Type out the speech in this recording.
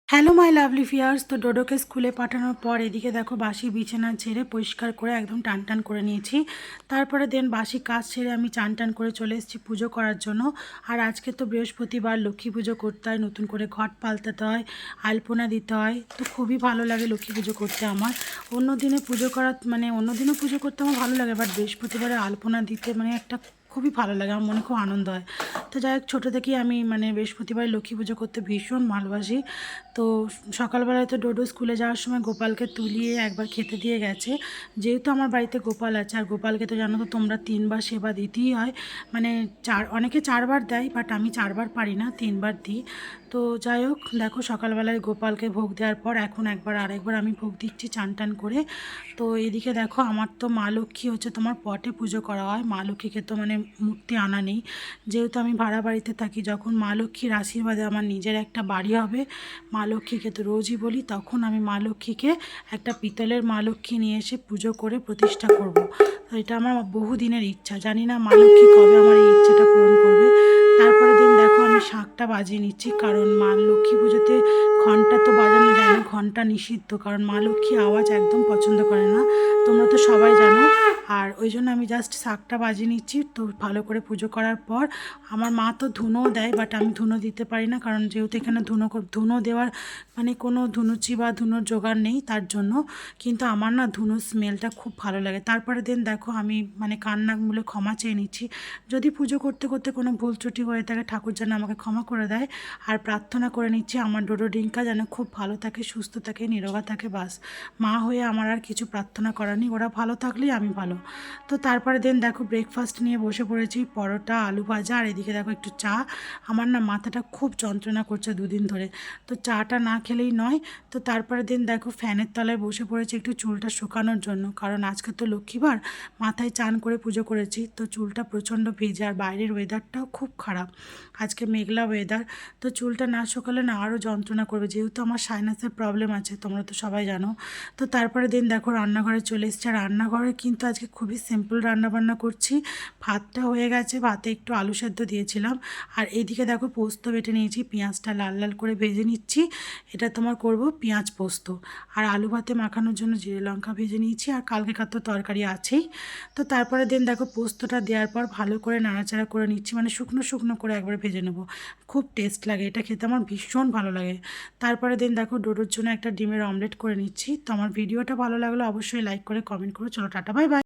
Hello my lovely fierce. তো ডোডোকে স্কুলে পাঠানোর পর এদিকে দেখো বাসি বিছানা ঝেড়ে পরিষ্কার করে একদম টান টান করে নিয়েছি। তারপরে দেন বাসি কাজ ছেড়ে আমি চান টান করে চলে এসেছি পুজো করার জন্য। আর আজকে তো বৃহস্পতিবার, লক্ষ্মী পুজো করতে হয়, নতুন করে ঘট পাল্টাতে হয়, আলপনা দিতে হয়। তো খুবই ভালো লাগে লক্ষ্মী পুজো করতে আমার। অন্য দিনে পুজো করা মানে অন্য দিনও পুজো করতে আমার ভালো লাগে, বাট বৃহস্পতিবারে আলপনা দিতে মানে একটা খুবই ভালো লাগে, আমার মনে খুব আনন্দ হয়। তো যাই হোক, ছোটো থেকেই আমি বৃহস্পতিবার লক্ষ্মী পুজো করতে ভীষণ ভালোবাসি। তো সকালবেলায় তো ডোডো স্কুলে যাওয়ার সময় গোপালকে তুলিয়ে একবার খেতে দিয়ে গেছে। যেহেতু আমার বাড়িতে গোপাল আছে, আর গোপালকে তো জানো তো তোমরা 3বার সেবা দিতেই হয়। অনেকে 4বার দেয়, বাট আমি 4বার পারি না, 3বার দিই। তো যাই হোক, দেখো সকালবেলায় গোপালকে ভোগ দেওয়ার পর এখন আরেকবার আমি ভোগ দিচ্ছি চান টান করে। তো এদিকে দেখো, আমার তো মা লক্ষ্মী হচ্ছে তোমার পটে পুজো করা হয়। মা লক্ষ্মীকে তো মূর্তি আনা নেই, যেহেতু আমি ভাড়া বাড়িতে থাকি। যখন মা লক্ষ্মীর আশীর্বাদে আমার নিজের একটা বাড়ি হবে, মা লক্ষ্মীকে তো রোজই বলি, তখন আমি মা লক্ষ্মীকে একটা পিতলের মা লক্ষ্মী নিয়ে এসে পুজো করে প্রতিষ্ঠা করব। তো এটা আমার বহুদিনের ইচ্ছা, জানি না মা লক্ষ্মী কবে আমার এই ইচ্ছাটা পূরণ করবে। তারপরে দিন দেখো আমি শাঁখটা বাজিয়ে নিচ্ছি, কারণ মা লক্ষ্মী পুজোতে ঘন্টা তো বাজানো যায় না, ঘন্টা নিষিদ্ধ, কারণ মা লক্ষ্মী আওয়াজ একদম পছন্দ করে না, তোমরা তো সবাই জানো। আর ওই জন্য আমি জাস্ট শাঁখটা বাজিয়ে নিচ্ছি। তো ভালো করে পুজো করার পর আমার মা তো ধুনোও দেয়, বাট আমি ধুনো দিতে পারি না, কারণ যেহেতু এখানে ধুনো দেওয়ার কোনো ধুনুচি বা ধুনোর জোগাড় নেই তার জন্য। কিন্তু আমার না ধুনোর স্মেলটা খুব ভালো লাগে। তারপরে দেন দেখো আমি কান্নাক বলে ক্ষমা চেয়ে নিচ্ছি। যদি পুজো করতে করতে কোনো ভুল ত্রুটি হয়ে থাকে, ঠাকুর যেন আমাকে ক্ষমা করে দেয়। আর প্রার্থনা করে নিচ্ছি আমার ডোডো ডিঙ্কা যেন খুব ভালো থাকে, সুস্থ থাকে, নিরোগা থাকে, বাস। মা হয়ে আমার আর কিছু প্রার্থনা করার নেই, ওরা ভালো থাকলেই আমি ভালো। তো তারপরে দেন দেখো ব্রেকফাস্ট নিয়ে বসে পড়েছি, পরোটা, আলু ভাজা, আর এদিকে দেখো একটু চা। আমার না মাথাটা খুব যন্ত্রণা করছে দুদিন ধরে, তো চাটা না খেলেই নয়। তো তারপরে দিন দেখো ফ্যানের তলায় বসে পড়েছি একটু চুলটা শুকানোর জন্য, কারণ আজকে তো লক্ষ্মীবার, মাথায় চান করে পুজো করেছি, তো চুলটা প্রচণ্ড ভিজে, আর বাইরের ওয়েদারটাও খুব খারাপ, আজকে মেঘলা ওয়েদার। তো চুলটা না শুকালে না আরও যন্ত্রণা করবে, যেহেতু আমার সাইনাসের প্রবলেম আছে, তোমরা তো সবাই জানো। তো তারপরে দিন দেখো রান্নাঘরে চলে এসেছি, আর রান্নাঘরে কিন্তু আজকে খুবই সিম্পল রান্নাবান্না করছি। ভাতটা হয়ে গেছে, ভাতে একটু আলু সেদ্ধ দিয়েছিলাম। আর এইদিকে দেখো পোস্ত বেটে নিয়েছি, পেঁয়াজটা লাল লাল করে ভেজে নিচ্ছি। এটা তোমার করব পেঁয়াজ পোস্ত। আর আলু ভাতে মাখানোর জন্য জিরে লঙ্কা ভেজে নিয়েছি, আর কালকেকার তো তরকারি আছেই। তো তারপরে দিন দেখো পোস্তটা দেওয়ার পর ভালো করে নাড়াচাড়া করে নিচ্ছি, শুকনো শুকনো করে একবার ভেজে নেবো। খুব টেস্ট লাগে, এটা খেতে আমার ভীষণ ভালো লাগে। তারপরে দিন দেখো ডোডোর জন্য একটা ডিমের অমলেট করে নিচ্ছি। তো আমার ভিডিওটা ভালো লাগলো অবশ্যই লাইক করে কমেন্ট করো। চলো টাটা, বাই বাই।